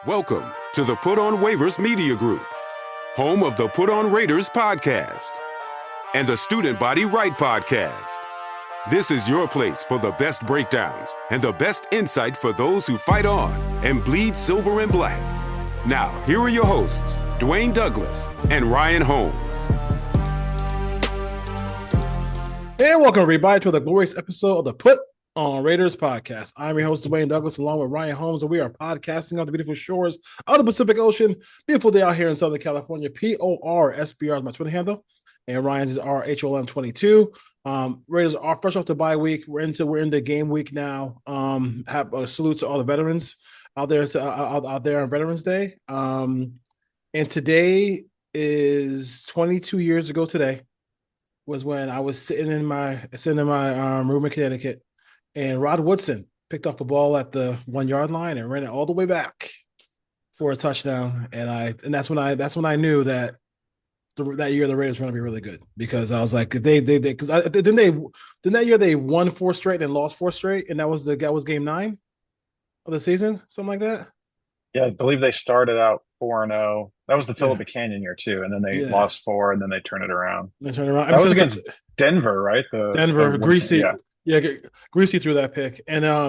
Welcome to the Put on Waivers Media Group, home of the Put on Raiders podcast and the Student Body Right podcast. This is your place for the best breakdowns and the best insight for those who fight on and bleed silver and black. Now, here are your hosts, Dwayne Douglas and Ryan Holmes. And welcome, everybody, to the glorious episode of the Put on Raiders podcast. I'm your host, Dwayne Douglas, along with Ryan Holmes, and we are podcasting on the beautiful shores of the Pacific Ocean. Beautiful day out here in Southern California. PORSBR is my Twitter handle, and Ryan's is RHOLM22. Raiders are fresh off the bye week. We're into game week now. Have a salute to all the veterans out there on Veterans Day. And today is 22 years ago. Today was when I was sitting in my room in Connecticut, and Rod Woodson picked off the ball at the 1 yard line and ran it all the way back for a touchdown. And that's when I knew that that year the Raiders were going to be really good, because I was like, didn't that year they won 4 straight and lost 4 straight, and that was game 9 of the season, something like that. Yeah, I believe they started out 4-0. That was the Philip Buchanan year too, and then they lost 4, and then they turned it around. That was against Denver, right? Greasy. Yeah, Greasy threw that pick, and that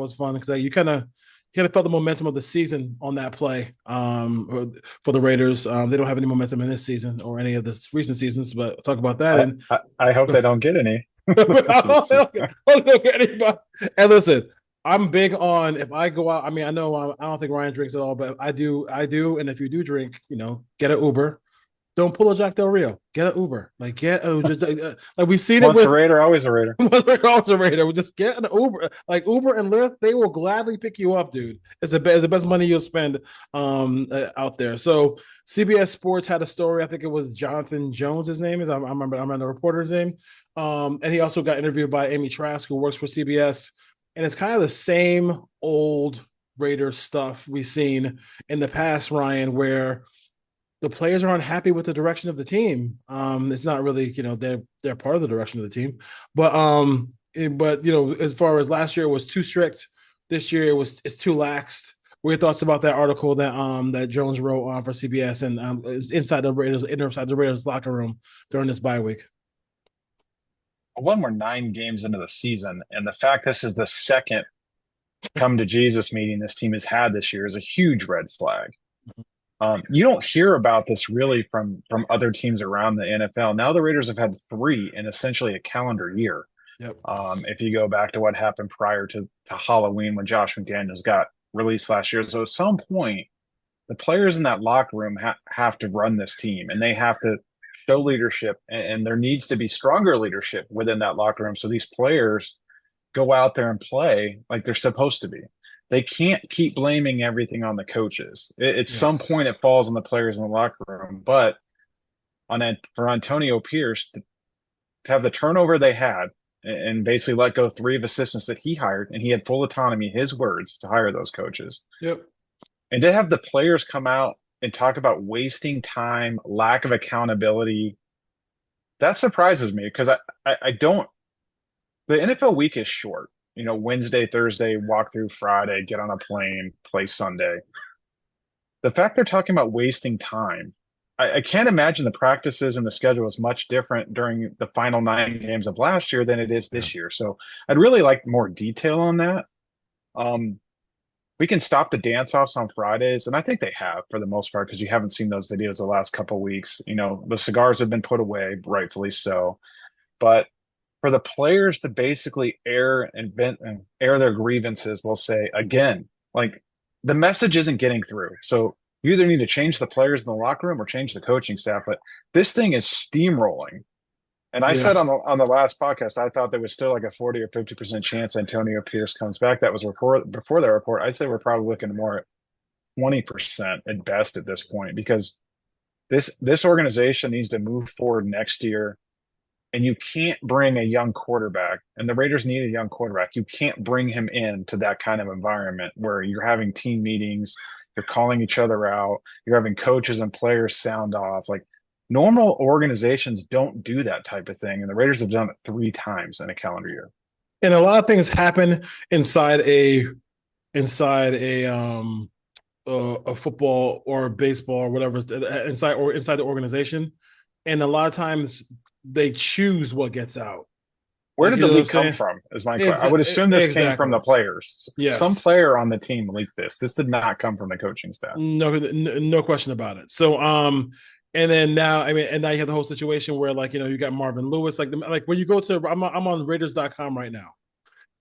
was fun because you kind of felt the momentum of the season on that play for the Raiders. They don't have any momentum in this season or any of the recent seasons, but I'll talk about that. I hope they don't get any. And listen, I'm big on, if I go out, I mean, I don't think Ryan drinks at all, but I do. And if you do drink, get an Uber. Don't pull a Jack Del Rio. Get an Uber. Like we've seen Once it. A Raider, always a Raider. Always a Raider. We just get an Uber. Like Uber and Lyft, they will gladly pick you up, dude. It's the best money you'll spend out there. So CBS Sports had a story. I think it was Jonathan Jones. His name is. I remember the reporter's name. And he also got interviewed by Amy Trask, who works for CBS. And it's kind of the same old Raider stuff we've seen in the past, Ryan, where the players are unhappy with the direction of the team. It's not really, they're part of the direction of the team, but as far as last year, it was too strict. This year it's too lax. What are your thoughts about that article that Jones wrote for CBS and inside the Raiders locker room during this bye week? One, we're 9 games into the season, and the fact this is the second come to Jesus meeting this team has had this year is a huge red flag. You don't hear about this really from other teams around the NFL. Now the Raiders have had 3 in essentially a calendar year. Yep. If you go back to what happened prior to Halloween when Josh McDaniels got released last year. So at some point, the players in that locker room have to run this team, and they have to show leadership, and there needs to be stronger leadership within that locker room so these players go out there and play like they're supposed to be. They can't keep blaming everything on the coaches. At some point, it falls on the players in the locker room. But for Antonio Pierce to have the turnover they had and basically let go 3 of assistants that he hired, and he had full autonomy, his words, to hire those coaches. Yep. And to have the players come out and talk about wasting time, lack of accountability, that surprises me, because I don't – the NFL week is short. Wednesday, Thursday, walk through Friday, get on a plane, play Sunday. The fact they're talking about wasting time, I can't imagine the practices and the schedule is much different during the final 9 games of last year than it is this year. So I'd really like more detail on that. We can stop the dance-offs on Fridays, and I think they have for the most part, because you haven't seen those videos the last couple of weeks. The cigars have been put away, rightfully so. But for the players to basically air their grievances, we'll say, again, like, the message isn't getting through. So you either need to change the players in the locker room or change the coaching staff. But this thing is steamrolling. And I said on the last podcast, I thought there was still like a 40 or 50% chance Antonio Pierce comes back. That was before the report. I'd say we're probably looking more at 20% at best at this point, because this organization needs to move forward next year. And you can't bring a young quarterback, and the Raiders need a young quarterback. You can't bring him into that kind of environment where you're having team meetings, you're calling each other out, you're having coaches and players sound off. Like, normal organizations don't do that type of thing, and the Raiders have done it 3 times in a calendar year. And a lot of things happen inside a inside a football or baseball or whatever inside the organization, and a lot of times they choose what gets out. Where Like, did you the know what I'm leak come saying? from? Is my question. I would assume this came from Exactly. the players. Some Yes. player on the team leaked this. This did not come from the coaching staff. No question about it. So, and then now, I mean, and now you have the whole situation where, like, you got Marvin Lewis, like when you go to, I'm on Raiders.com right now,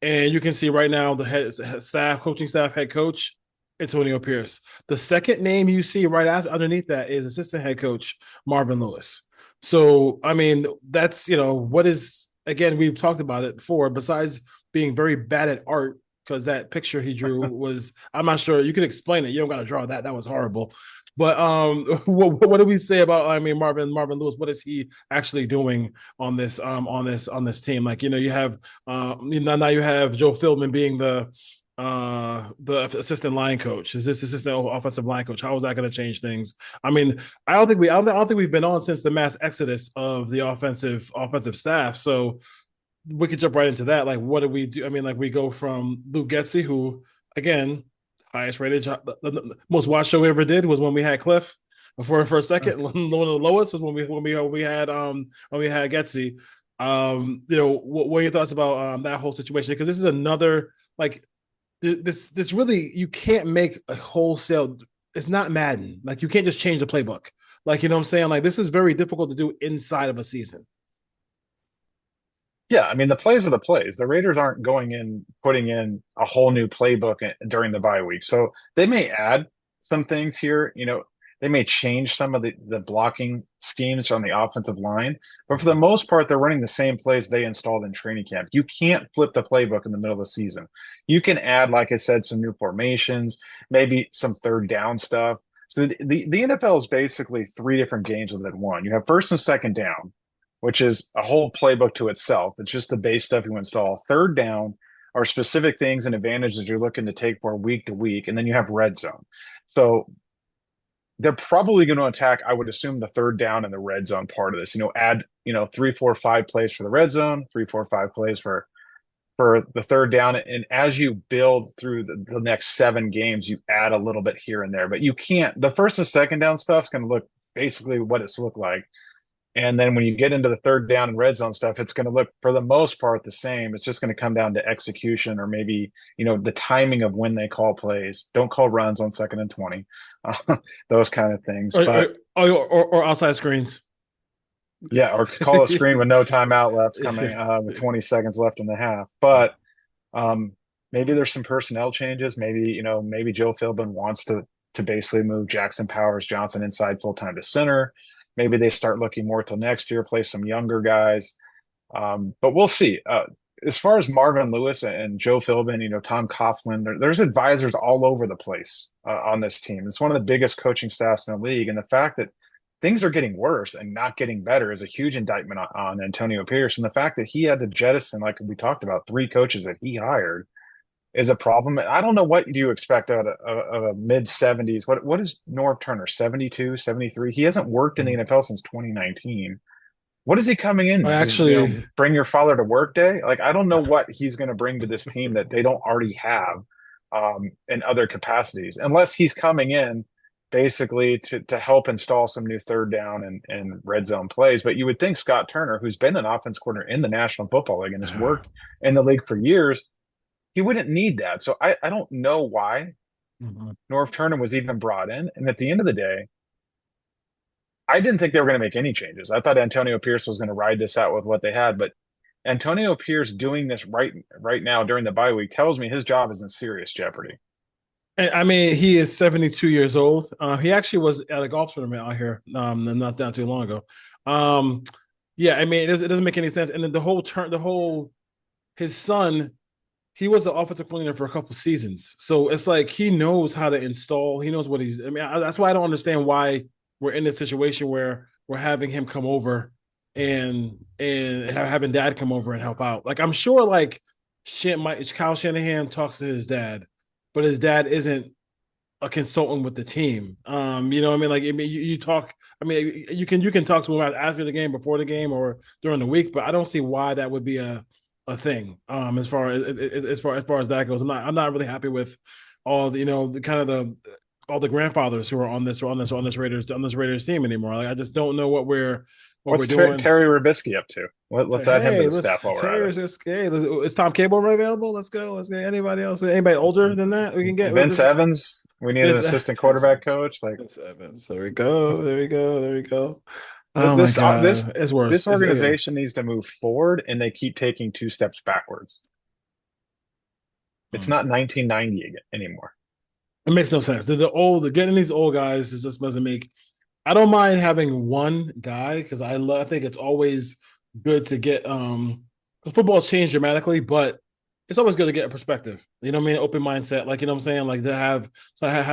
and you can see right now the coaching staff, head coach Antonio Pierce. The second name you see right after underneath that is assistant head coach Marvin Lewis. So, I mean, that's what is, again, we've talked about it before. Besides being very bad at art, because that picture he drew was, I'm not sure you can explain it. You don't got to draw that. That was horrible. But what do we say about, I mean, Marvin Lewis? What is he actually doing on this team? Like, you have now you have Joe Philbin being the assistant line coach. Is this assistant offensive line coach? How is that going to change things? I mean, I don't think we've been on since the mass exodus of the offensive staff. So we could jump right into that. Like, what do we do? I mean, like, we go from Luke Getsy, who, again, highest rated, the most watched show we ever did was when we had Cliff. For a second, one of the lowest was when we had Getsy. What are your thoughts about that whole situation? Because this is another, like, this really, you can't make a wholesale. It's not Madden. Like, you can't just change the playbook. Like, you know what I'm saying? Like, this is very difficult to do inside of a season. Yeah, I mean the plays are the plays. The Raiders aren't going in putting in a whole new playbook during the bye week. So they may add some things here. They may change some of the blocking schemes on the offensive line, but for the most part, they're running the same plays they installed in training camp. You can't flip the playbook in the middle of the season. You can add, like I said, some new formations, maybe some third down stuff. So the NFL is basically three different games within one. You have first and second down, which is a whole playbook to itself. It's just the base stuff you install. Third down are specific things and advantages you're looking to take for week to week. And then you have red zone. So they're probably going to attack, I would assume, the third down and the red zone part of this. Add, 3, 4, 5 plays for the red zone, 3, 4, 5 plays for the third down. And as you build through the next 7 games, you add a little bit here and there. But you can't, the first and second down stuff is going to look basically what it's looked like. And then when you get into the third down and red zone stuff, it's going to look, for the most part, the same. It's just going to come down to execution, or maybe, the timing of when they call plays. Don't call runs on 2nd and 20, those kind of things. Or outside screens. Yeah, or call a screen with no timeout left coming with 20 seconds left in the half. But maybe there's some personnel changes. Maybe, maybe Joe Philbin wants to basically move Jackson Powers Johnson inside full-time to center. Maybe they start looking more till next year, play some younger guys. But we'll see. As far as Marvin Lewis and Joe Philbin, Tom Coughlin, there's advisors all over the place on this team. It's one of the biggest coaching staffs in the league. And the fact that things are getting worse and not getting better is a huge indictment on Antonio Pierce. And the fact that he had to jettison, like we talked about, 3 coaches that he hired is a problem. I don't know what do you expect out of a mid-70s. What is Norv Turner, 72, 73? He hasn't worked in the NFL since 2019. What is he coming in? Actually, bring your father to work day? Like, I don't know what he's going to bring to this team that they don't already have in other capacities, unless he's coming in basically to help install some new third down and red zone plays. But you would think Scott Turner, who's been an offense coordinator in the National Football League and has worked in the league for years, he wouldn't need that. So I don't know why Norv Turner was even brought in. And at the end of the day, I didn't think they were going to make any changes. I thought Antonio Pierce was going to ride this out with what they had. But Antonio Pierce doing this right now during the bye week tells me his job is in serious jeopardy. I mean, he is 72 years old. He actually was at a golf tournament out here not that too long ago. Yeah, I mean, it doesn't make any sense. And then his son, he was the offensive coordinator for a couple seasons. So it's like he knows how to install. He knows what he's – I mean, that's why I don't understand why we're in this situation where we're having him come over and having dad come over and help out. Like, I'm sure, like, Kyle Shanahan talks to his dad, but his dad isn't a consultant with the team. You know what I mean? Like, I mean, you talk – I mean, you can talk to him after the game, before the game, or during the week, but I don't see why that would be a a thing. As far as that goes, I'm not really happy with all the the kind of the all the grandfathers who are on this Raiders team anymore. Like I just don't know what we're What's doing. Terry Robisky up to? Let's add him to Hey, the staff let's while we're at it. Terry. Is Tom Cable available? Let's go. Let's get anybody else. Anybody older than that we can get. Vince Evans, we need an Vince, assistant Vince, quarterback coach. Like Vince Evans. There we go. There we go. There we go. Oh my this, this God, it's worse. this organization needs to move forward, and they keep taking 2 steps backwards. It's Hmm. not 1990 anymore. It makes no sense. The getting these old guys just doesn't make. I don't mind having one guy because I think it's always good to get. Football's changed dramatically, but it's always good to get a perspective. You know what I mean? Open mindset, like what I'm saying, like to have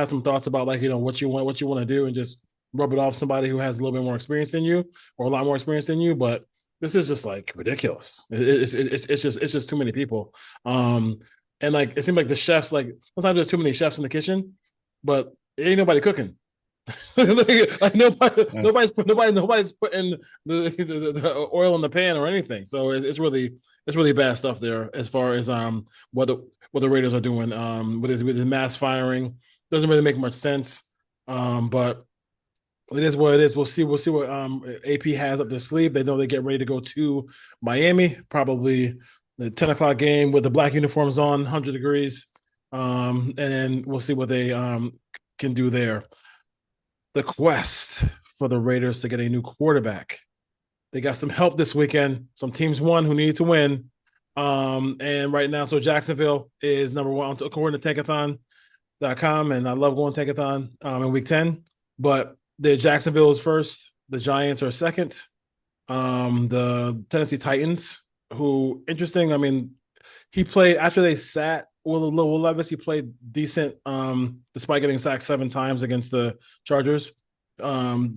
some thoughts about like what you want to do, and just rub it off somebody who has a little bit more experience than you or a lot more experience than you. But this is just like ridiculous. It's just too many people. And like it seems like the chefs, like sometimes there's too many chefs in the kitchen, but ain't nobody cooking. Like Yeah. nobody's putting the oil in the pan or anything. So it's really bad stuff there as far as what the Raiders are doing. With the mass firing doesn't really make much sense. But it is what it is. We'll see what AP has up their sleeve. They know they get ready to go to Miami, probably the 10 o'clock game with the black uniforms on, 100 degrees. And then we'll see what they can do there. The quest for the Raiders to get a new quarterback. They got some help this weekend. Some teams won who need to win. And right now, so Jacksonville is number one according to Tankathon.com. And I love going Tankathon in week 10. But Jacksonville is first. The Giants are second. The Tennessee Titans, who interesting. I mean, he played after they sat Will Levis. He played decent, despite getting sacked 7 times against the Chargers. They're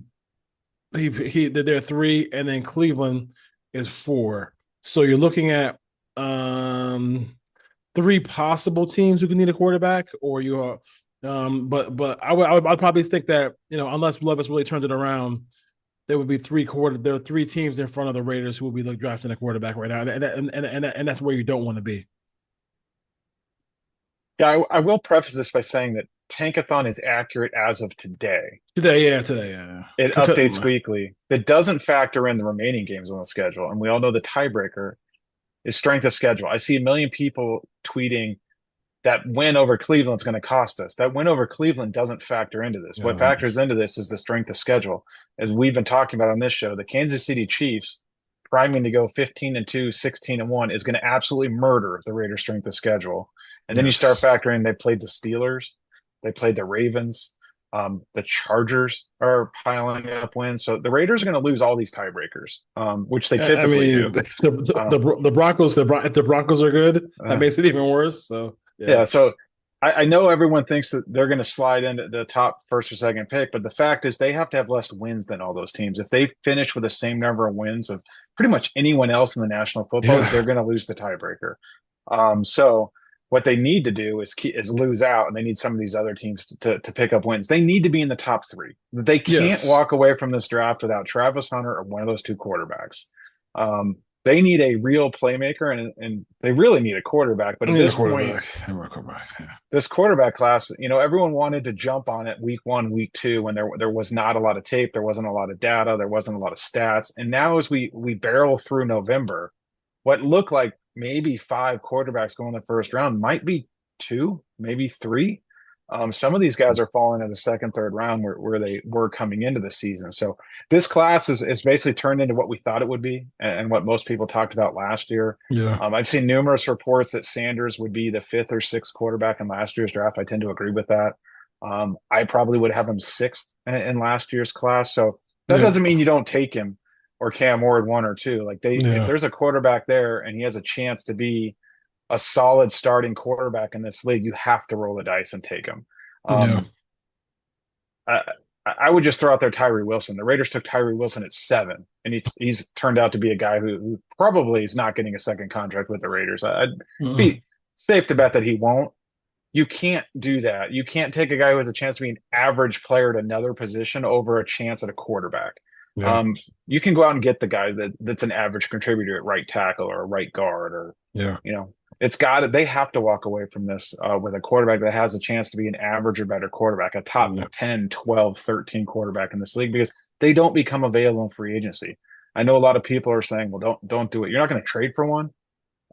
3, and then Cleveland is 4. So you're looking at 3 possible teams who can need a quarterback, or you are. But I'd probably think that unless Levis really turned it around, there would be there are 3 teams in front of the Raiders who will be drafting a quarterback right now, and that's where you don't want to be. Yeah, I will preface this by saying that Tankathon is accurate as of today. Today, yeah. It updates weekly. It doesn't factor in the remaining games on the schedule. And we all know the tiebreaker is strength of schedule. I see a million people tweeting that win over Cleveland is going to cost us. That win over Cleveland doesn't factor into this. Yeah. What factors into this is the strength of schedule. As we've been talking about on this show, the Kansas City Chiefs priming to go 15-2, 16-1 is going to absolutely murder the Raiders' strength of schedule. And then you start factoring they played the Steelers, they played the Ravens, the Chargers are piling up wins. So the Raiders are going to lose all these tiebreakers, which they typically do. The Broncos, if the Broncos are good, that makes it even worse. So yeah. So I know everyone thinks that they're going to slide into the top first or second pick, but the fact is they have to have less wins than all those teams. If they finish with the same number of wins of pretty much anyone else in the National Football League, they're going to lose the tiebreaker. So what they need to do is lose out, and they need some of these other teams to pick up wins. They need to be in the top 3. They can't walk away from this draft without Travis Hunter or one of those 2 quarterbacks. They need a real playmaker, and they really need a quarterback. But at this point, this quarterback class, everyone wanted to jump on it week 1, week 2, when there was not a lot of tape, there wasn't a lot of data, there wasn't a lot of stats. And now as we barrel through November, what looked like maybe 5 quarterbacks going in the first round might be 2, maybe 3. Some of these guys are falling in the second, third round where they were coming into the season. So this class is basically turned into what we thought it would be and what most people talked about last year. Yeah. I've seen numerous reports that Sanders would be the 5th or 6th quarterback in last year's draft. I tend to agree with that. I probably would have him 6th in last year's class. So that doesn't mean you don't take him or Cam Ward 1 or 2. Like if there's a quarterback there and he has a chance to be a solid starting quarterback in this league, you have to roll the dice and take him. I would just throw out there Tyree Wilson. The Raiders took Tyree Wilson at 7, and he's turned out to be a guy who probably is not getting a second contract with the Raiders. I'd be safe to bet that he won't. You can't do that. You can't take a guy who has a chance to be an average player at another position over a chance at a quarterback. You can go out and get the guy that's an average contributor at right tackle or right guard or Yeah. They have to walk away from this with a quarterback that has a chance to be an average or better quarterback, a top Yeah. 10, 12, 13 quarterback in this league, because they don't become available in free agency. I know a lot of people are saying, well, don't do it. You're not going to trade for one.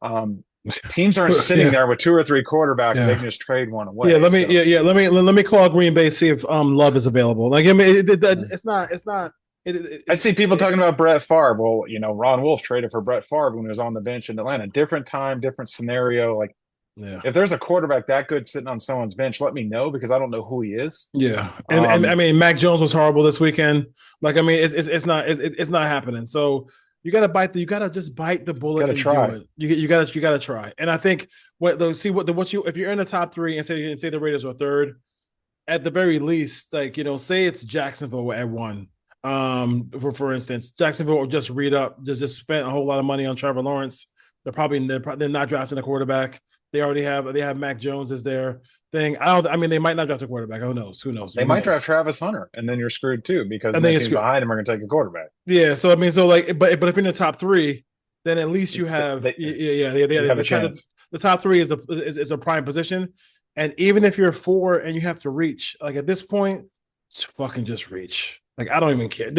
Um, Teams aren't sitting Yeah. there with two or three quarterbacks. They Yeah. can just trade one Yeah, away. So let me call Green Bay, see if Love is available. Like, I mean, it's not I see people talking about Brett Favre. Well, Ron Wolf traded for Brett Favre when he was on the bench in Atlanta. Different time, different scenario. Like, yeah. if there's a quarterback that good sitting on someone's bench, let me know, because I don't know who he is. Yeah, and I mean, Mac Jones was horrible this weekend. Like, I mean, it's not happening. So you gotta just bite the bullet Gotta and try. do it. You gotta try. And I think if you're in the top three and say the Raiders are third, at the very least, like, say it's Jacksonville at one. For instance, Jacksonville just just spent a whole lot of money on Trevor Lawrence. They're not drafting a quarterback. They have Mac Jones as their thing. I mean, they might not draft a quarterback. Who knows? Who knows? They might draft Travis Hunter, and then you're screwed too, because And the then teams behind him are going to take a quarterback. yeah. So I mean, so like, but if you're in the top three, then at least you have have a chance. The top three is a prime position, and even if you're four and you have to reach, like at this point, fucking just reach. Like, I don't even care.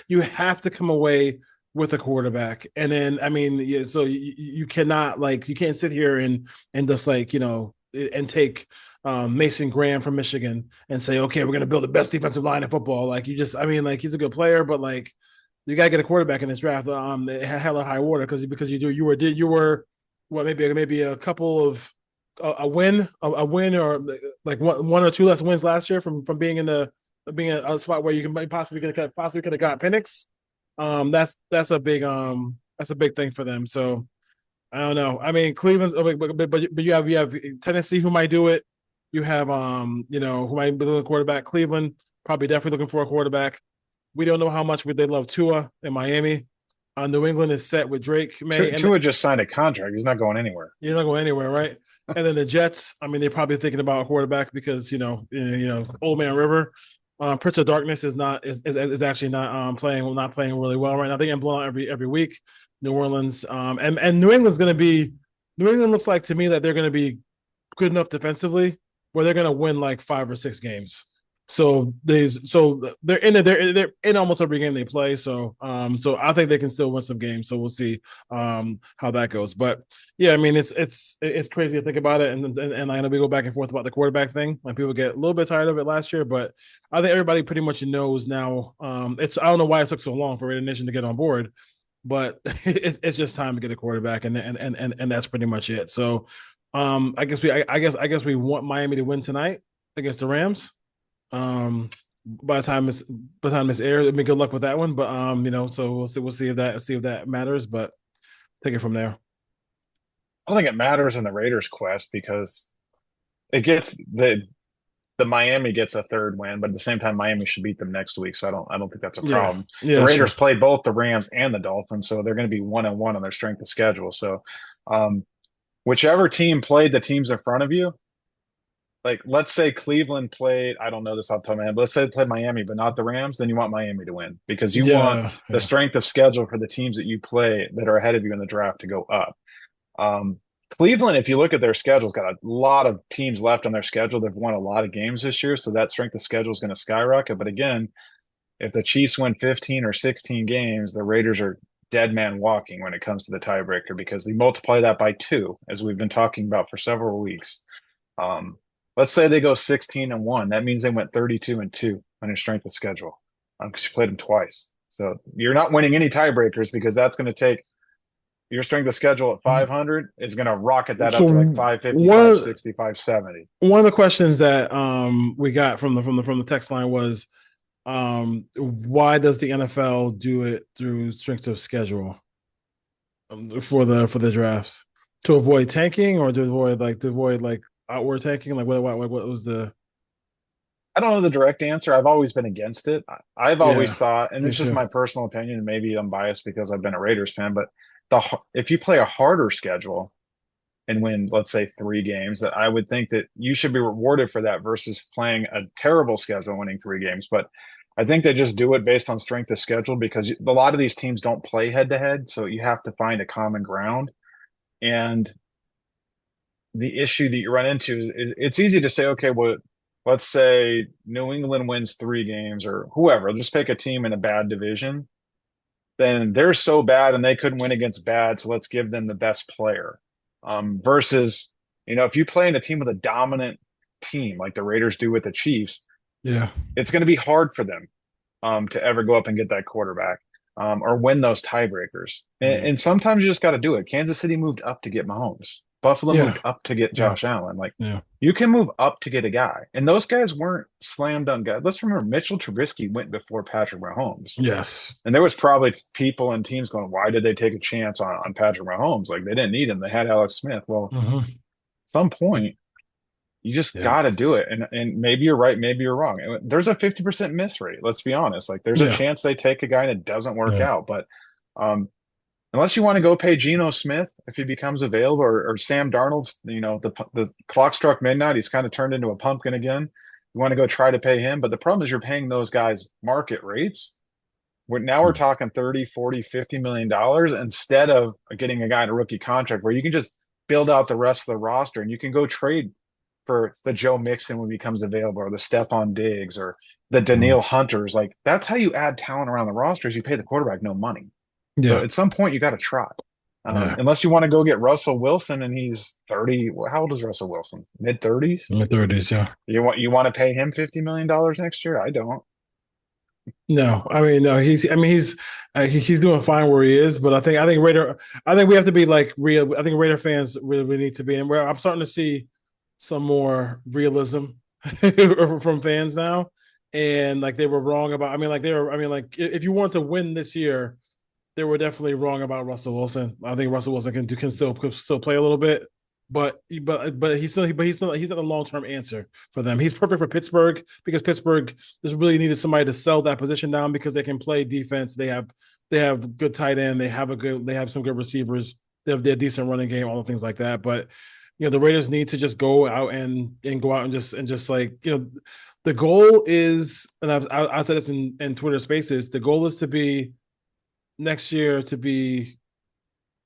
You have to come away with a quarterback, and then I mean, yeah. So you cannot, like, you can't sit here and just, like, and take Mason Graham from Michigan and say, okay, we're gonna build the best defensive line in football. Like, I mean, like, he's a good player, but like, you gotta get a quarterback in this draft. Hella high water, because you were what, maybe a couple of a win or like one or two less wins last year from being being a spot where you can possibly could have got Penix. That's a big thing for them. So I don't know. I mean, Cleveland's, but you have Tennessee, who might do it. You have who might be the quarterback. Cleveland probably definitely looking for a quarterback. We don't know how much they love Tua in Miami. New England is set with Drake May. Tua just signed a contract. He's not going anywhere. You're not going anywhere, right? And then the Jets, I mean, they're probably thinking about a quarterback because Old Man River, Prince of Darkness is actually not playing really well right now. They get blown out every week. New Orleans, and New England's going to be. New England looks like to me that they're going to be good enough defensively where they're going to win like 5 or 6 games. So they're in almost every game they play. So I think they can still win some games. So we'll see how that goes. But yeah, I mean, it's crazy to think about it, and I know we go back and forth about the quarterback thing. Like, people get a little bit tired of it last year, but I think everybody pretty much knows now. I don't know why it took so long for Raider Nation to get on board, but it's just time to get a quarterback, and that's pretty much it. So I guess we want Miami to win tonight against the Rams. By the time it's aired, I mean, good luck with that one. But so we'll see if that matters. But take it from there. I don't think it matters in the Raiders' quest, because it gets the Miami gets a third win, but at the same time, Miami should beat them next week. So I don't think that's a problem. Yeah, the Raiders play both the Rams and the Dolphins, so they're going to be 1-1 on their strength of schedule. So whichever team played the teams in front of you, like, let's say Cleveland played, I don't know this off the top of my head, but let's say they played Miami, but not the Rams, then you want Miami to win, because you want the strength of schedule for the teams that you play that are ahead of you in the draft to go up. Cleveland, if you look at their schedule, got a lot of teams left on their schedule. They've won a lot of games this year, so that strength of schedule is going to skyrocket. But again, if the Chiefs win 15 or 16 games, the Raiders are dead man walking when it comes to the tiebreaker, because they multiply that by 2, as we've been talking about for several weeks. Let's say they go 16-1. That means they went 32-2 on your strength of schedule, because you played them twice. So you're not winning any tiebreakers, because that's going to take your strength of schedule at 500 is going to rocket that up to like 550, 560, 570. One of the questions that we got from the text line was, why does the NFL do it through strength of schedule for the drafts? To avoid tanking, or to avoid outward tanking? Like, what was the? I don't know the direct answer. I've always been against it. I've always thought, and it's just my personal opinion, and maybe I'm biased because I've been a Raiders fan, but if you play a harder schedule and win, let's say, 3 games, that I would think that you should be rewarded for that versus playing a terrible schedule and winning 3 games. But I think they just do it based on strength of schedule, because a lot of these teams don't play head to head, so you have to find a common ground. And the issue that you run into is it's easy to say, okay, well, let's say New England wins 3 games or whoever, just pick a team in a bad division. Then they're so bad and they couldn't win against bad, so let's give them the best player. Versus, if you play in a team with a dominant team like the Raiders do with the Chiefs, Yeah. it's going to be hard for them to ever go up and get that quarterback or win those tiebreakers. And sometimes you just got to do it. Kansas City moved up to get Mahomes. Buffalo Yeah. moved up to get Yeah. Josh Allen. Like Yeah. you can move up to get a guy, and those guys weren't slam dunk guys. Let's remember Mitchell Trubisky went before Patrick Mahomes, Yes. and there was probably people and teams going, "Why did they take a chance on Patrick Mahomes? Like they didn't need him. They had Alex Smith." Well, Mm-hmm. at some point, you just Yeah. got to do it. And maybe you're right, maybe you're wrong. There's a 50% miss rate. Let's be honest. Like there's a Yeah. chance they take a guy and it doesn't work Yeah. out. But unless you want to go pay Geno Smith if he becomes available, or Sam Darnold's, the clock struck midnight. He's kind of turned into a pumpkin again. You want to go try to pay him. But the problem is you're paying those guys market rates. We're talking 30, 40, $50 million instead of getting a guy in a rookie contract where you can just build out the rest of the roster and you can go trade for the Joe Mixon when he becomes available, or the Stephon Diggs, or the Danielle Hunters. Like that's how you add talent around the roster is you pay the quarterback no money. So Yeah. at some point you got to try. Yeah. Unless you want to go get Russell Wilson and he's 30. How old is Russell Wilson? Mid 30s? In the 30s, yeah. You want to pay him $50 million next year? I don't. No, I mean, no, he's doing fine where he is, but I think we have to be like real. I think Raider fans really need to be, and I'm starting to see some more realism from fans now, and like they were wrong about. Like if you want to win this year, they were definitely wrong about Russell Wilson. I think Russell Wilson can still play a little bit, but he's not a long-term answer for them. He's perfect for Pittsburgh because Pittsburgh just really needed somebody to sell that position down because they can play defense. They have good tight end. They have some good receivers. They have their decent running game, all the things like that. But the Raiders need to just go out and go out and just like the goal is, and I said this in Twitter Spaces. The goal is to be next year to be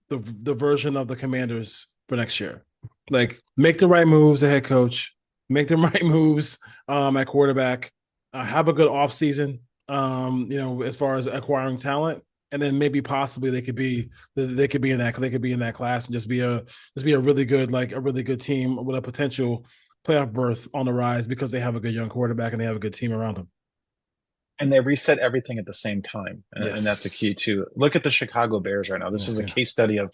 the version of the Commanders for next year. Like make the right moves, the head coach, make the right moves at quarterback, have a good offseason, as far as acquiring talent, and then maybe possibly they could be in that class and just be a really good team with a potential playoff berth on the rise because they have a good young quarterback and they have a good team around them. And they reset everything at the same time. And that's a Yes. key too. Look at the Chicago Bears right now. This is a case study of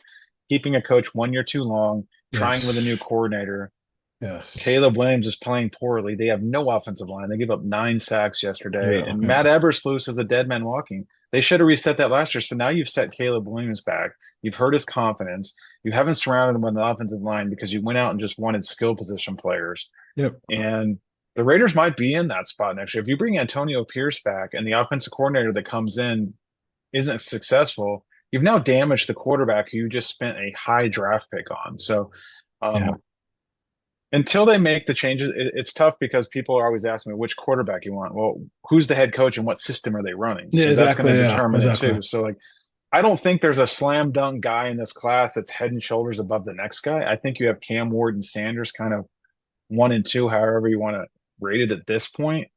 keeping a coach 1 year too long, trying with a new coordinator. Yes. Caleb Williams is playing poorly. They have no offensive line. They gave up 9 sacks yesterday. Yeah. And Matt Eberflus is a dead man walking. They should have reset that last year. So now you've set Caleb Williams back. You've hurt his confidence. You haven't surrounded him with an offensive line because you went out and just wanted skill position players. Yep. And the Raiders might be in that spot next year. If you bring Antonio Pierce back and the offensive coordinator that comes in isn't successful, you've now damaged the quarterback who you just spent a high draft pick on. So until they make the changes, it's tough because people are always asking me which quarterback you want. Well, who's the head coach and what system are they running? Yeah, Because that's exactly. going to determine it Exactly. too. So like I don't think there's a slam dunk guy in this class that's head and shoulders above the next guy. I think you have Cam Ward and Sanders kind of 1 and 2, however you want to rate it at this point.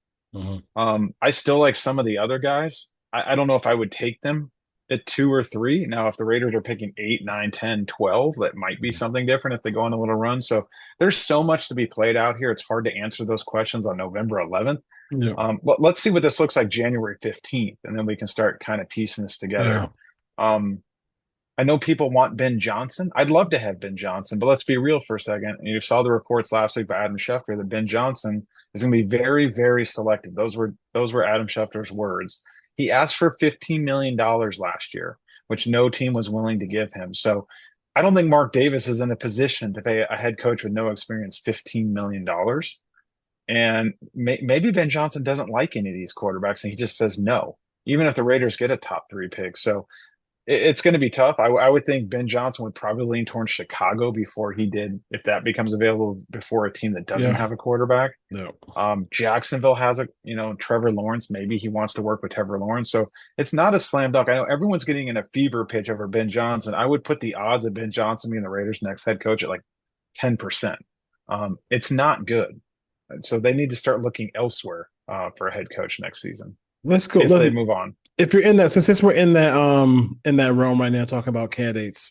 I still like some of the other guys. I don't know if I would take them at 2 or 3. Now, if the Raiders are picking 8, 9, 10, 12, that might be something different if they go on a little run. So there's so much to be played out here. It's hard to answer those questions on November 11th. Yeah. Let's see what this looks like January 15th, and then we can start kind of piecing this together. I know people want Ben Johnson. I'd love to have Ben Johnson, but let's be real for a second. You saw the reports last week by Adam Schefter that Ben Johnson is going to be very, very selective. Those were Adam Schefter's words. He asked for $15 million last year, which no team was willing to give him. So I don't think Mark Davis is in a position to pay a head coach with no experience $15 million. And maybe Ben Johnson doesn't like any of these quarterbacks, and he just says no, even if the Raiders get a top 3 pick. So It's going to be tough. I would think Ben Johnson would probably lean towards Chicago before he did, if that becomes available before a team that doesn't Yeah. have a quarterback. No. Jacksonville has Trevor Lawrence. Maybe he wants to work with Trevor Lawrence. So it's not a slam dunk. I know everyone's getting in a fever pitch over Ben Johnson. I would put the odds of Ben Johnson being the Raiders' next head coach at like 10%. It's not good. So they need to start looking elsewhere for a head coach next season Let's go. if they move on. If you're in that, since we're in that realm right now, talking about candidates.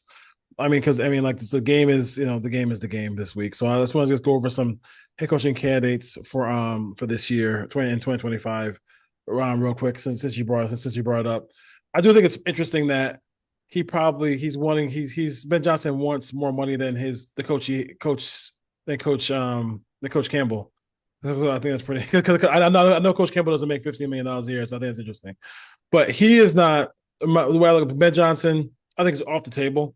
I mean, because like the game is the game this week. So I just want to just go over some head coaching candidates for this year, in 2025, real quick. Since you brought it up, I do think it's interesting that he's Ben Johnson wants more money than Coach Campbell. So I think that's pretty. Because I know Coach Campbell doesn't make $15 million a year, so I think it's interesting. But he is not. The way I look at Ben Johnson, I think it's off the table.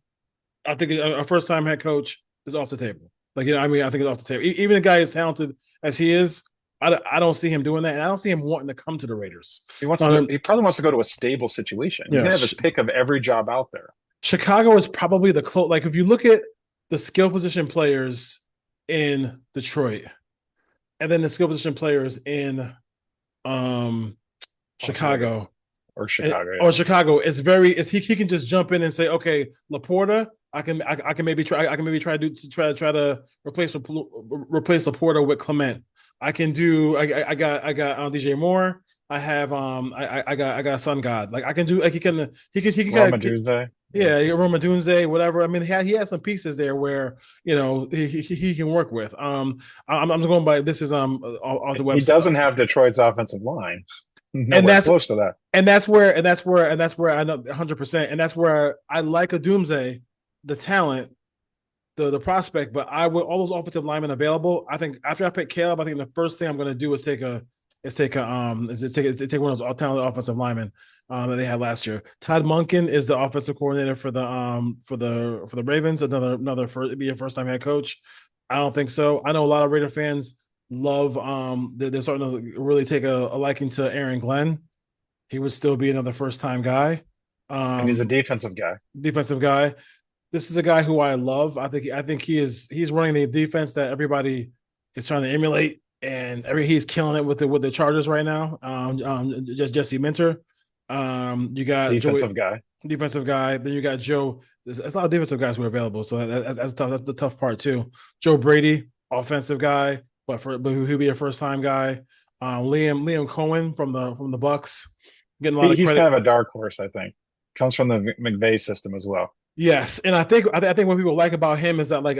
I think a first-time head coach is off the table. I think it's off the table. Even a guy as talented as he is, I don't see him doing that, and I don't see him wanting to come to the Raiders. He probably wants to go to a stable situation. He's gonna have his pick of every job out there. Chicago is probably the close. Like if you look at the skill position players in Detroit, and then the skill position players in Chicago. Or Chicago, or Chicago, he can just jump in and say, okay, Laporta, I can maybe try to replace Laporta with Clement. I can do. I got DJ Moore. I have I got Sun God. Like I can do. Like he can Roma Dunze. Yeah, Roma Dunze, whatever. I mean, he has some pieces there where he can work with. I'm going by this is off the website. He doesn't have Detroit's offensive line. And that's close to that. And that's where I know 100%. And that's where I like a Doomsday, the talent, the prospect. But I with all those offensive linemen available, I think after I pick Caleb, I think the first thing I'm going to do is take one of those talented offensive linemen that they had last year. Todd Monken is the offensive coordinator for the Ravens. Be a first time head coach. I don't think so. I know a lot of Raider fans love they're starting to really take a liking to Aaron Glenn. He would still be another first time guy. And he's a defensive guy. This is a guy who I love. I think he's running the defense that everybody is trying to emulate, and he's killing it with the Chargers right now. Just Jesse Minter. You got defensive guy. Then you got Joe. There's a lot of defensive guys who are available, so that's tough. That's the tough part too. Joe Brady, offensive guy. But who'll be a first time guy? Liam Cohen from the Bucks, getting a lot of credit. He's kind of a dark horse, I think. Comes from the McVay system as well. Yes, and I think what people like about him is that like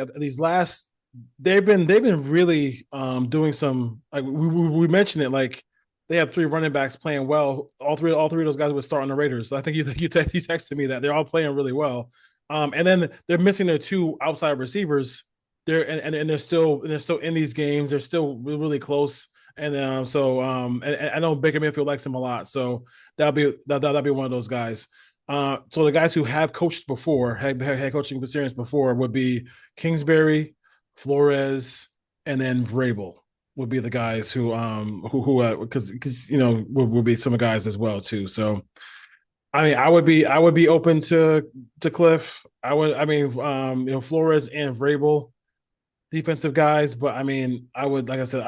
they've been really doing some, like we mentioned it, like they have 3 running backs playing well. All three of those guys would start on the Raiders. So I think you texted me that they're all playing really well. And then they're missing their 2 outside receivers. They're still in these games. They're still really close, and I know Baker Mayfield likes him a lot. So that'll be one of those guys. So the guys who have coached before, had coaching experience before, would be Kingsbury, Flores, and then Vrabel would be the guys who because will be some guys as well too. So I mean, I would be open to Cliff. Flores and Vrabel, defensive guys, but I mean, like I said,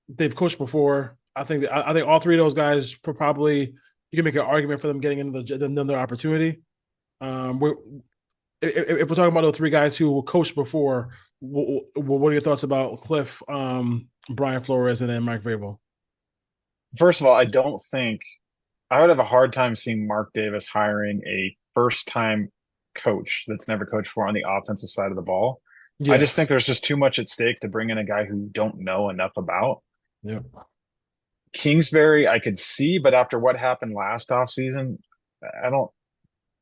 they've coached before. I think all 3 of those guys probably, you can make an argument for them getting into another opportunity. If we're talking about those 3 guys who coached before, what are your thoughts about Cliff, Brian Flores, and then Mike Vrabel? First of all, I would have a hard time seeing Mark Davis hiring a first-time coach that's never coached before on the offensive side of the ball. Yes. I just think there's just too much at stake to bring in a guy who you don't know enough about. Yep. Kingsbury, I could see, but after what happened last offseason,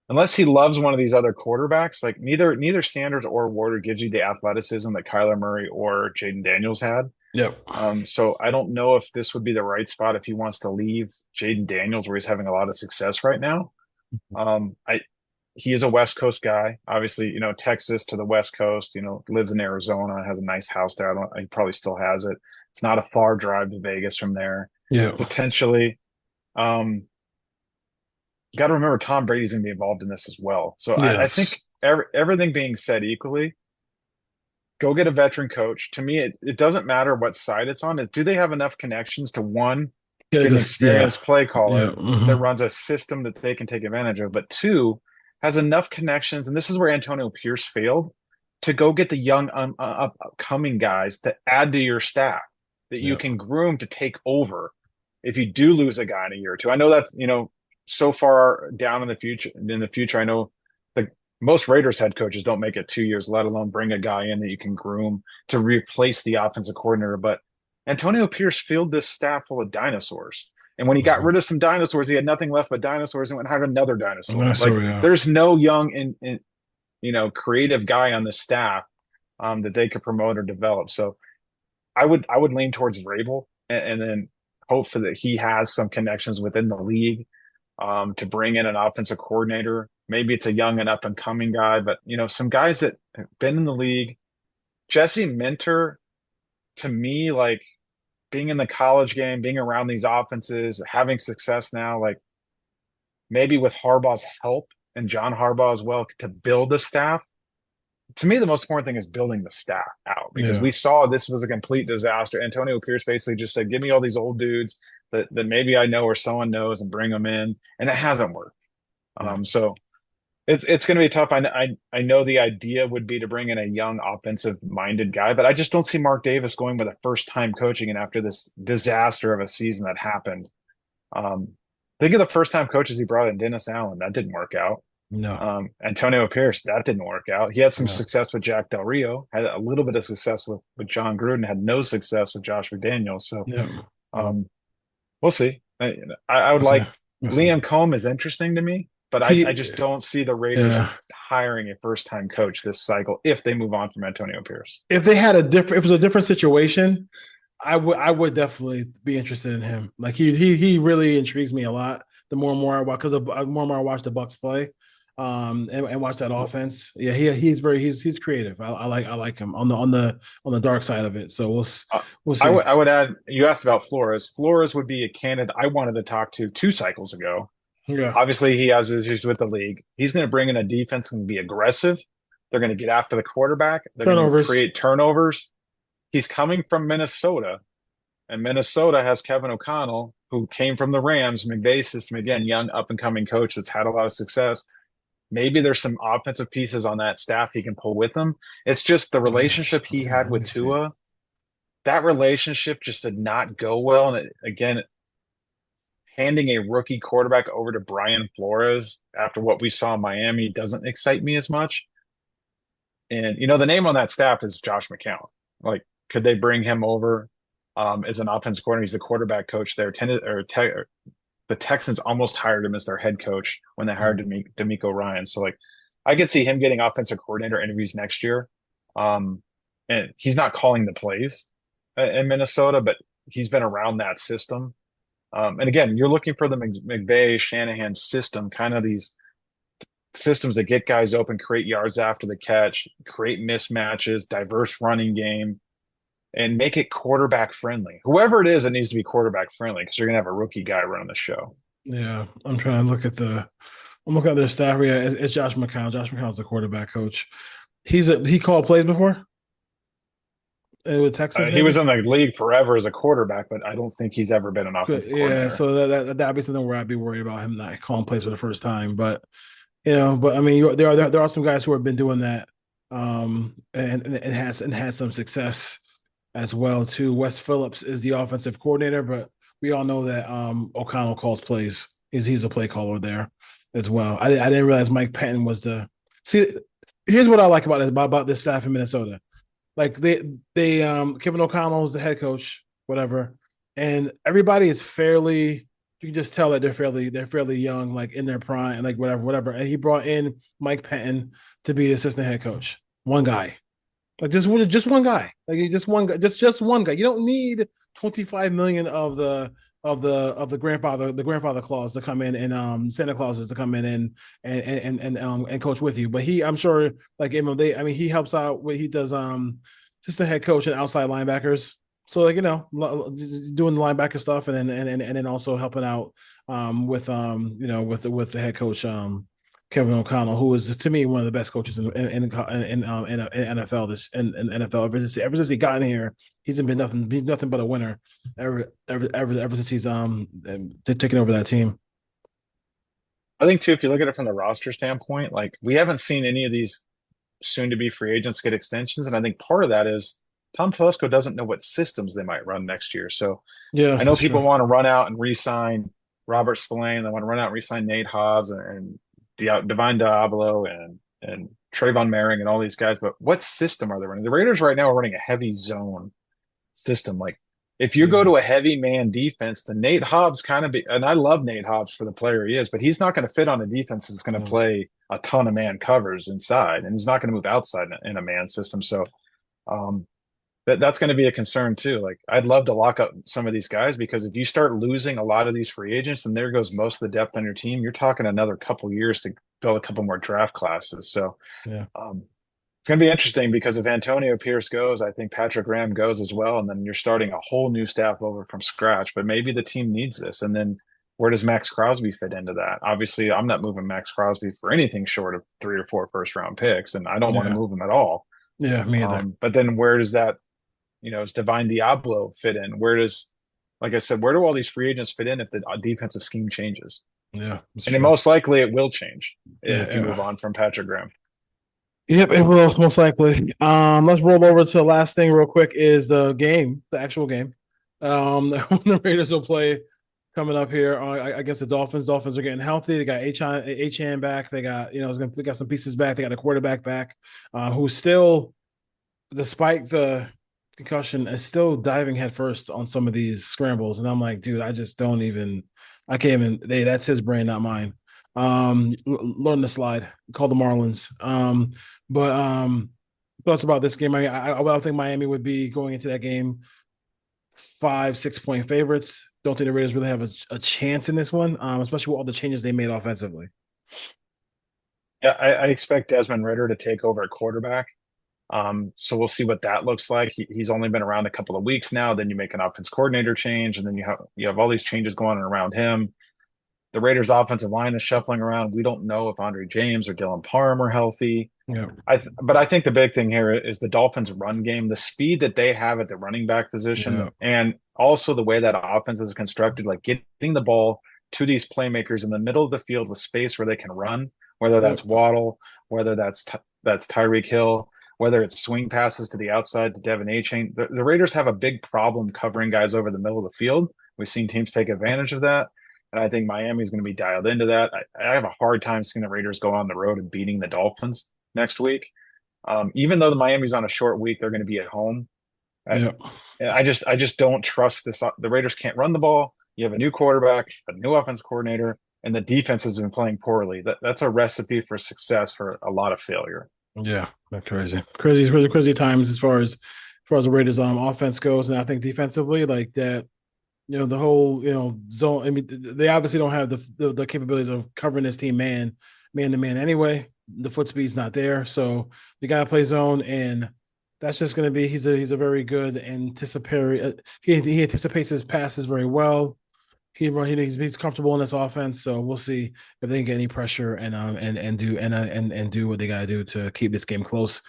unless he loves one of these other quarterbacks, like neither Sanders or Warder gives you the athleticism that Kyler Murray or Jaden Daniels had. Yep. So I don't know if this would be the right spot if he wants to leave Jaden Daniels, where he's having a lot of success right now. He is a West Coast guy, obviously, Texas to the West Coast, lives in Arizona, has a nice house there. He probably still has it. It's not a far drive to Vegas from there. Yeah. Potentially. got to remember Tom Brady's going to be involved in this as well. So I Yes. think everything being said equally, go get a veteran coach. To me, it doesn't matter what side it's on. Do they have enough connections to one, Yeah, get an yeah, experienced play yeah. caller that runs a system that they can take advantage of, but two, has enough connections, and this is where Antonio Pierce failed, to go get the young upcoming guys to add to your staff that you Yeah. can groom to take over if you do lose a guy in a year or two. I know that's, so far down in the future. In the future, I know the most Raiders head coaches don't make it 2 years, let alone bring a guy in that you can groom to replace the offensive coordinator. But Antonio Pierce filled this staff full of dinosaurs. And when he got rid of some dinosaurs, he had nothing left but dinosaurs and went and hired another dinosaur. Like, Yeah. there's no young and creative guy on the staff that they could promote or develop. So I would lean towards Vrabel and then hope for that he has some connections within the league to bring in an offensive coordinator. Maybe it's a young and up and coming guy, but some guys that have been in the league. Jesse Minter, to me, like, being in the college game, being around these offenses, having success now, like, maybe with Harbaugh's help and John Harbaugh as well to build the staff. To me, the most important thing is building the staff out, because we saw this was a complete disaster. Antonio Pierce basically just said, give me all these old dudes that maybe I know or someone knows and bring them in. And it hasn't worked. So it's going to be tough. I know the idea would be to bring in a young offensive minded guy, but I just don't see Mark Davis going with a first time coaching. And after this disaster of a season that happened, think of the first time coaches he brought in. Dennis Allen, that didn't work out. No. Antonio Pierce, that didn't work out. He had some success with Jack Del Rio, had a little bit of success with John Gruden, had no success with Josh McDaniels. So we'll see. I would like Liam Cohn is interesting to me, but I just don't see the Raiders hiring a first time coach this cycle if they move on from Antonio Pierce. If they had if it was a different situation, I would definitely be interested in him. Like he really intrigues me a lot. The more and more I watch, because the more and more I watch the Bucs play, and watch that offense. Yeah, he's creative. I like him on the dark side of it. So we'll see. I would add. You asked about Flores. Flores would be a candidate I wanted to talk to 2 cycles ago. Yeah, obviously he has issues with the league. He's going to bring in a defense and be aggressive. They're going to get after the quarterback. They're going to create turnovers. He's coming from Minnesota, and Minnesota has Kevin O'Connell, who came from the Rams, McVay system, again, young up-and-coming coach that's had a lot of success. Maybe there's some offensive pieces on that staff he can pull with him. It's just the relationship he had with Tua. That relationship just did not go well. And again, handing a rookie quarterback over to Brian Flores after what we saw in Miami doesn't excite me as much. And, the name on that staff is Josh McCown. Like, could they bring him over as an offensive coordinator? He's the quarterback coach there. The Texans almost hired him as their head coach when they hired D'Amico Ryan. So, like, I could see him getting offensive coordinator interviews next year. And he's not calling the plays in Minnesota, but he's been around that system. And again, you're looking for the McVay, Shanahan system, kind of these systems that get guys open, create yards after the catch, create mismatches, diverse running game, and make it quarterback friendly. Whoever it is, it needs to be quarterback friendly, because you're going to have a rookie guy running the show. Yeah, I'm trying to look at I'm looking at their staff. Yeah, it's Josh McCown. Josh McCown's the quarterback coach. He called plays before with Texas. He was in the league forever as a quarterback, but I don't think he's ever been an offensive coordinator. Yeah, so that'd be something where I'd be worried about him not calling plays for the first time. But I mean, there are some guys who have been doing that, and had some success as well too. Wes Phillips is the offensive coordinator, but we all know that O'Connell calls plays. He's a play caller there as well. I didn't realize Mike Patton was here's what I like about this staff in Minnesota. Like they Kevin O'Connell is the head coach, whatever, and everybody is fairly. You can just tell that they're fairly young, like in their prime, like whatever. And he brought in Mike Patton to be the assistant head coach. One guy, like just one guy, like just one guy, just one guy. You don't need 25 million of the grandfather clause to come in, and Santa Clauses to come in and coach with you. But I'm sure, like he helps out. He does assistant head coach and outside linebackers So like doing the linebacker stuff, and then also helping out with with the head coach Kevin O'Connell, who is to me one of the best coaches in NFL in NFL ever since he got in here. He's been nothing but a winner ever since he's taken over that team. I think too, if you look at it from the roster standpoint, like we haven't seen any of these soon to be free agents get extensions. And I think part of that is Tom Telesco doesn't know what systems they might run next year. So Yeah, I know that's people true. want to run out and re-sign Robert Spillane. They want to run out and re-sign Nate Hobbs and Divine Diablo and Trayvon Merring and all these guys. But what system are they running? The Raiders right now are running a heavy zone system. Like if you go Yeah, to a heavy man defense, then Nate Hobbs kind of be, and I love Nate Hobbs for the player he is, but he's not going to fit on a defense that's going to yeah, play a ton of man covers inside, and he's not going to move outside in a man system. So um, that's going to be a concern too. Like I'd love to lock up some of these guys because if you start losing a lot of these free agents, and there goes most of the depth on your team, you're talking another couple years to build a couple more draft classes. So yeah, um, it's going to be interesting because if Antonio Pierce goes, I think Patrick Graham goes as well, and then you're starting a whole new staff over from scratch. But maybe the team needs this, and then where does Max Crosby fit into that? Obviously, I'm not moving Max Crosby for anything short of 3 or 4 first round picks, and I don't want to yeah, move him at all. yeah. Me either. But then where does that, does Divine Diablo fit in? Where does, like I said, where do all these free agents fit in if the defensive scheme changes? Yeah, that's And true. most likely it will change Yeah, if you move yeah. on from Patrick Graham. Yep, it will most likely. Let's roll over to the last thing real quick is the game, the actual game. The Raiders will play coming up here against the Dolphins. Dolphins are getting healthy. They got H back. They got they got some pieces back. They got a quarterback back, who's still, despite the concussion, is still diving headfirst on some of these scrambles. And I'm like, dude, I just don't even. I can't even. That's his brain, not mine. Learn the slide. Call the Marlins. But thoughts about this game? I think Miami would be going into that game 5, 6 point favorites. Don't think the Raiders really have a chance in this one, especially with all the changes they made offensively. Yeah, I expect Desmond Ritter to take over at quarterback. So we'll see what that looks like. He's only been around a couple of weeks now. Then you make an offense coordinator change, and then you have all these changes going on around him. The Raiders' offensive line is shuffling around. We don't know if Andre James or Dylan Parham are healthy. Yeah, But I think the big thing here is the Dolphins' run game, the speed that they have at the running back position, yeah, and also the way that offense is constructed, like getting the ball to these playmakers in the middle of the field with space where they can run, whether yeah, that's Waddle, whether that's Tyreek Hill, whether it's swing passes to the outside to Devin Achane. The Raiders have a big problem covering guys over the middle of the field. We've seen teams take advantage of that. And I think Miami's going to be dialed into that. I have a hard time seeing the Raiders go on the road and beating the Dolphins next week. Even though the Miami's on a short week, they're going to be at home. I, yeah. I just don't trust this. The Raiders can't run the ball. You have a new quarterback, a new offense coordinator, and the defense has been playing poorly. That's a recipe for success for a lot of failure. Yeah, that's crazy times as far as the Raiders offense goes, and I think defensively, like that, the whole zone. I mean, they obviously don't have the capabilities of covering this team man to man anyway. The foot speed's not there, so you got to play zone, and that's just going to be. He's a very good anticipatory. He anticipates his passes very well. He's comfortable in this offense, so we'll see if they can get any pressure and do what they got to do to keep this game close.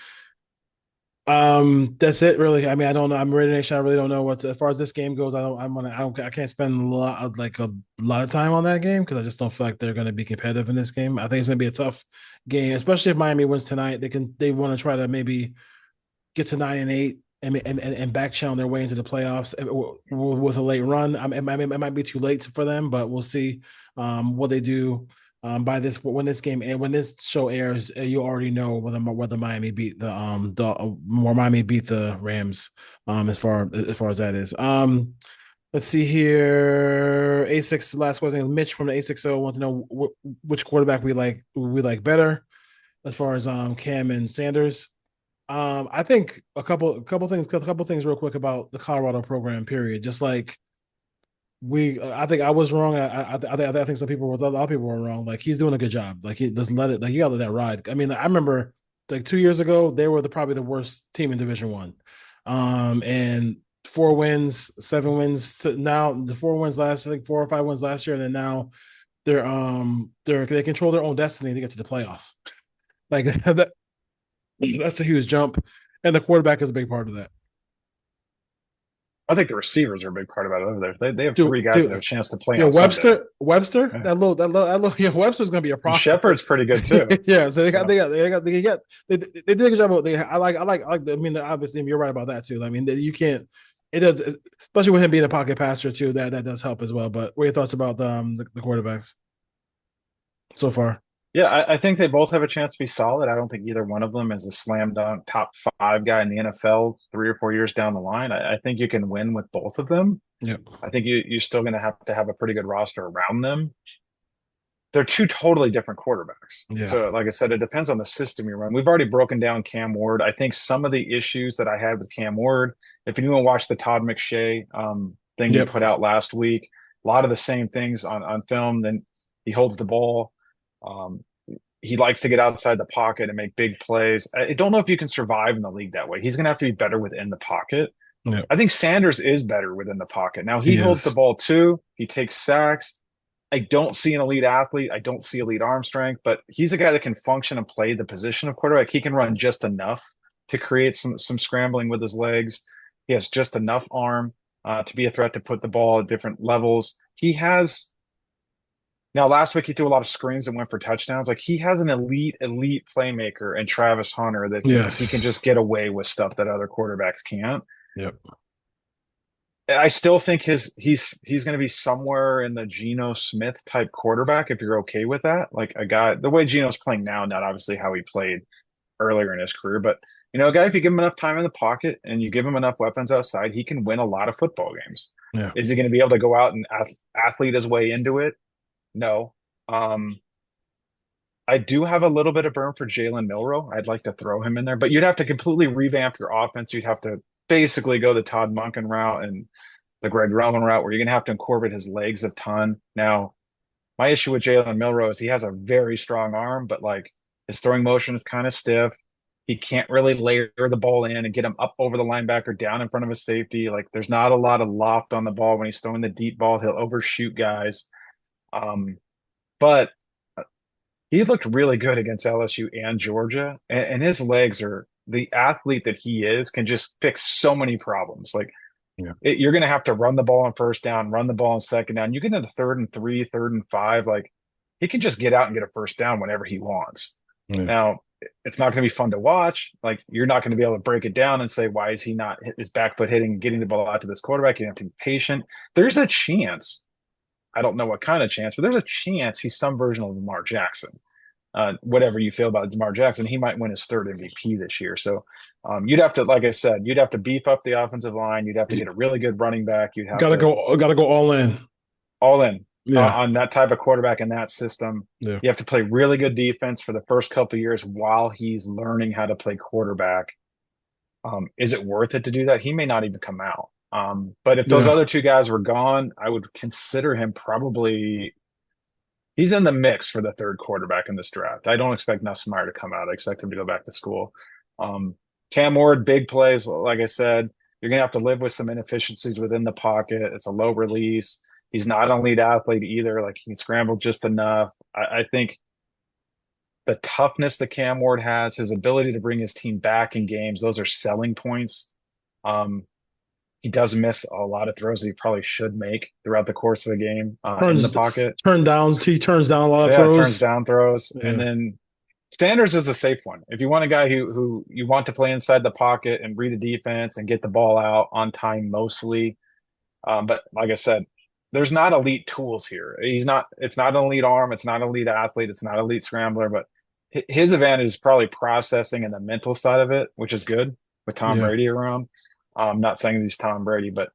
That's it really. I mean, I don't know. I'm Raider Nation. I really don't know as far as this game goes. I can't spend a lot of time on that game because I just don't feel like they're going to be competitive in this game. I think it's going to be a tough game, especially if Miami wins tonight. They want to try to maybe get to 9-8 and back channel their way into the playoffs with a late run. It might be too late for them, but we'll see what they do. By this when this game and when this show airs, you already know whether Miami beat Miami beat the Rams. As far as that is. Let's see here. A6 last question. Mitch from the A60 want to know which quarterback we like better as far as Cam and Sanders. I think a couple things real quick about the Colorado program. Period. Just like I think I was wrong. I think a lot of people were wrong. Like he's doing a good job. Like he doesn't let it. Like you gotta let that ride. I mean, I remember like 2 years ago they were probably the worst team in Division One, and 4 wins, 7 wins to now. The 4 wins last, I think 4 or 5 wins last year, and then now they control their own destiny to get to the playoffs. Like that's a huge jump, and the quarterback is a big part of that. I think the receivers are a big part of it over there. They have Dude, 3 guys that have a chance to play yeah, on Sunday. Webster, Yeah. that little, yeah, Webster's gonna be a And problem. Shepard's pretty good too. Yeah, so they did a good job. I like. I mean, obviously, you're right about that too. I mean, you can't. It does, especially with him being a pocket passer too. That does help as well. But what are your thoughts about the quarterbacks so far? Yeah, I think they both have a chance to be solid. I don't think either one of them is a slam dunk top 5 guy in the NFL 3 or 4 years down the line. I think you can win with both of them. Yep. I think you're still going to have a pretty good roster around them. They're 2 totally different quarterbacks. Yeah. So, like I said, it depends on the system you run. We've already broken down Cam Ward. I think some of the issues that I had with Cam Ward, if anyone watched the Todd McShay thing he put out last week, a lot of the same things on film. Then he holds the ball. He likes to get outside the pocket and make big plays. I don't know if you can survive in the league that way. He's going to have to be better within the pocket. Yep. I think Sanders is better within the pocket. Now, he holds the ball too. He takes sacks. I don't see an elite athlete. I don't see elite arm strength, but he's a guy that can function and play the position of quarterback. He can run just enough to create some scrambling with his legs. He has just enough arm to be a threat to put the ball at different levels. He has now last week he threw a lot of screens and went for touchdowns. Like he has an elite playmaker and Travis Hunter that he can just get away with stuff that other quarterbacks can't. Yep. I still think he's going to be somewhere in the Geno Smith type quarterback if you're okay with that. Like a guy, the way Geno's playing now, not obviously how he played earlier in his career, but a guy, if you give him enough time in the pocket and you give him enough weapons outside, he can win a lot of football games. Yeah. Is he going to be able to go out and athlete his way into it? No. I do have a little bit of burn for Jalen Milroe. I'd like to throw him in there, but you'd have to completely revamp your offense. You'd have to basically go the Todd Monken route and the Greg Roman route where you're going to have to incorporate his legs a ton. Now, my issue with Jalen Milroe is he has a very strong arm, but like his throwing motion is kind of stiff. He can't really layer the ball in and get him up over the linebacker down in front of a safety. Like there's not a lot of loft on the ball when he's throwing the deep ball. He'll overshoot guys. But he looked really good against LSU and Georgia, and his legs are the athlete that he is can just fix so many problems. Like you're going to have to run the ball on first down, run the ball on second down. You get into 3rd and 3, 3rd and 5. Like he can just get out and get a first down whenever he wants. Yeah. Now it's not going to be fun to watch. Like you're not going to be able to break it down and say, why is he not his back foot hitting and getting the ball out to this quarterback? You have to be patient. There's a chance. I don't know what kind of chance, but there's a chance he's some version of Lamar Jackson. Whatever you feel about Lamar Jackson, he might win his 3rd MVP this year. So you'd have to, like I said, you'd have to beef up the offensive line. You'd have to get a really good running back. You'd have gotta go all in. All in on that type of quarterback in that system. Yeah. You have to play really good defense for the first couple of years while he's learning how to play quarterback. Is it worth it to do that? He may not even come out. But if those other 2 guys were gone, I would consider him probably – he's in the mix for the 3rd quarterback in this draft. I don't expect Nussmeier to come out. I expect him to go back to school. Cam Ward, big plays. Like I said, you're going to have to live with some inefficiencies within the pocket. It's a low release. He's not an elite athlete either. Like he can scramble just enough. I think the toughness that Cam Ward has, his ability to bring his team back in games, those are selling points. He does miss a lot of throws that he probably should make throughout the course of the game in the pocket. He turns down a lot of throws. Turns down throws. Yeah. And then Sanders is a safe one. If you want a guy who you want to play inside the pocket and read the defense and get the ball out on time mostly. But like I said, there's not elite tools here. It's not an elite arm. It's not an elite athlete. It's not an elite scrambler. But his advantage is probably processing and the mental side of it, which is good with Tom Brady around. I'm not saying he's Tom Brady, but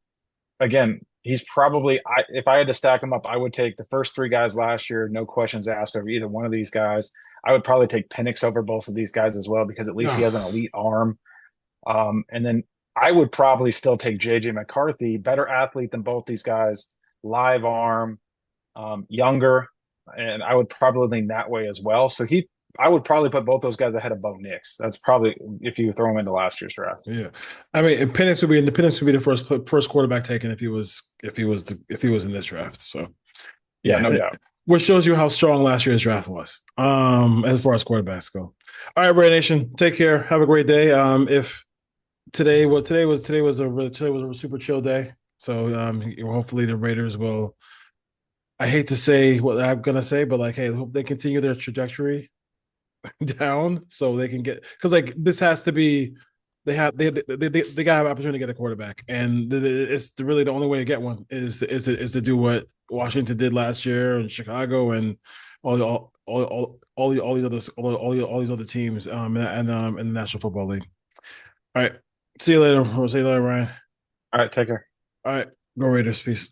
again, he's probably if I had to stack him up, I would take the first 3 guys last year, no questions asked over either one of these guys. I would probably take Penix over both of these guys as well because at least he has an elite arm. And then I would probably still take JJ McCarthy, better athlete than both these guys, live arm, younger, and I would probably lean that way as well. So I would probably put both those guys ahead of Bo Nix. That's probably if you throw them into last year's draft. Yeah, I mean, Penix would be the first quarterback taken if he was in this draft. So Yeah, yeah, no doubt. which shows you how strong last year's draft was. As far as quarterbacks go. All right, Ray Nation, take care. Have a great day. If today was a super chill day. So hopefully the Raiders will. I hate to say what I'm gonna say, but like, hey, hope they continue their trajectory down so they can get because like this has to be they gotta have an opportunity to get a quarterback, and it's really the only way to get one is to do what Washington did last year in Chicago and all these other teams and in the National Football League. All right, see you later. We'll see you later, Ryan. All right, take care. All right, go Raiders, peace.